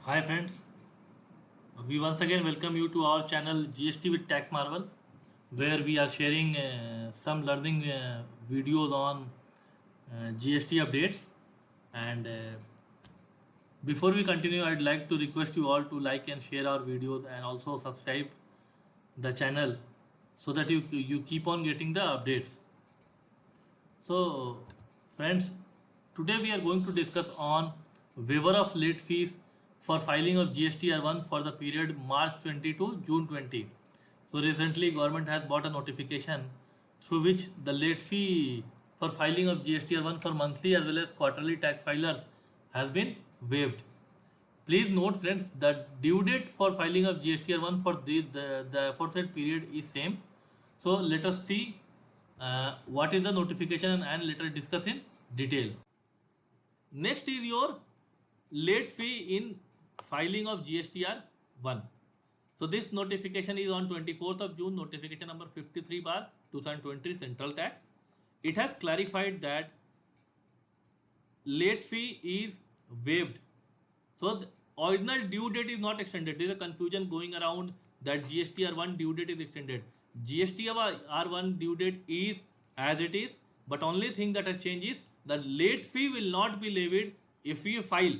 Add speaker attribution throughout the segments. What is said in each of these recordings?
Speaker 1: Hi friends, we once again welcome you to our channel GST with Tax Marvel, where we are sharing some learning videos on GST updates. And before we continue, I'd like to request you all to like and share our videos and also subscribe the channel so that you keep on getting the updates. So, friends, today we are going to discuss on waiver of late fees for filing of GST R1 for the period March 20 to June 20. So recently government has bought a notification through which the late fee for filing of GST R1 for monthly as well as quarterly tax filers has been waived. Please note friends that due date for filing of GST R1 for the aforesaid period is same. So let us see what is the notification and let us discuss in detail. Next is your late fee in filing of GSTR 1. So this notification is on 24th of June, notification number 53 bar 2020 central tax. It has clarified that late fee is waived. So the original due date is not extended. There is a confusion going around that GSTR1 due date is extended. GSTR1 due date is as it is, but only thing that has changed is that late fee will not be levied if you file.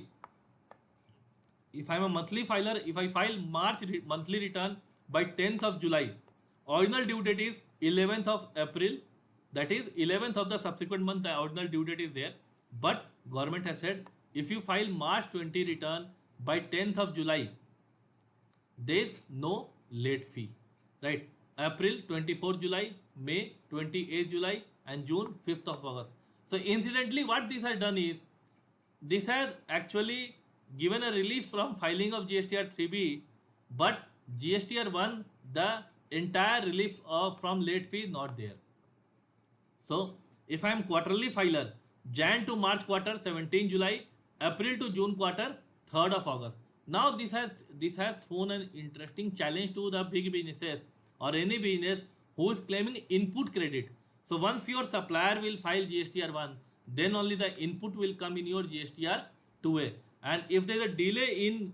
Speaker 1: If I am a monthly filer, if I file monthly return by 10th of July, original due date is 11th of April. That is 11th of the subsequent month, the original due date is there. But government has said if you file March 20 return by 10th of July, there is no late fee. Right? April 24th July, May 28th July, and June 5th of August. So incidentally, what this has done is this has actually given a relief from filing of GSTR 3B, but GSTR 1, the entire relief from late fee is not there. So if I am quarterly filer, Jan to March quarter 17 July, April to June quarter 3rd of August. Now this has thrown an interesting challenge to the big businesses or any business who is claiming input credit. So once your supplier will file GSTR 1, then only the input will come in your GSTR 2A. And if there is a delay in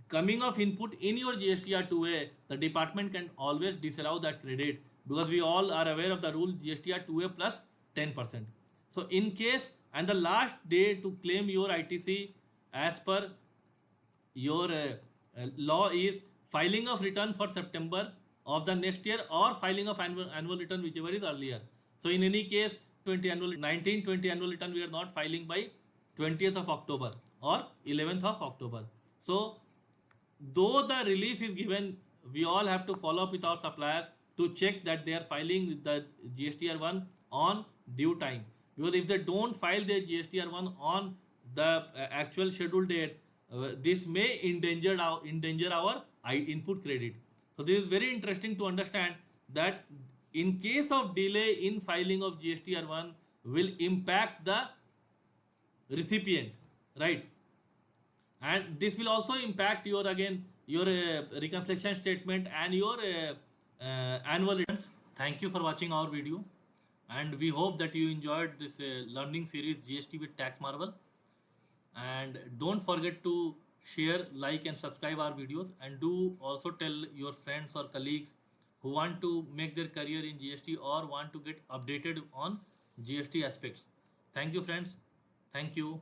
Speaker 1: coming of input in your GSTR 2A, the department can always disallow that credit because we all are aware of the rule GSTR 2A plus 10%. So in case and the last day to claim your ITC as per your law is filing of return for September of the next year or filing of annual return whichever is earlier. So in any case 20 annual 1920 annual return we are not filing by 20th of October or 11th of October. So though the relief is given, we all have to follow up with our suppliers to check that they are filing the GSTR1 on due time. Because if they don't file their GSTR1 on the actual scheduled date, this may endanger our input credit. So this is very interesting to understand that in case of delay in filing of GSTR1 will impact the recipient, right? And this will also impact your again your reconciliation statement and your annual returns. Thank you for watching our video, and we hope that you enjoyed this learning series GST with Tax Marvel. And don't forget to share, like, and subscribe our videos, and do also tell your friends or colleagues who want to make their career in GST or want to get updated on GST aspects. Thank you friends. Thank you.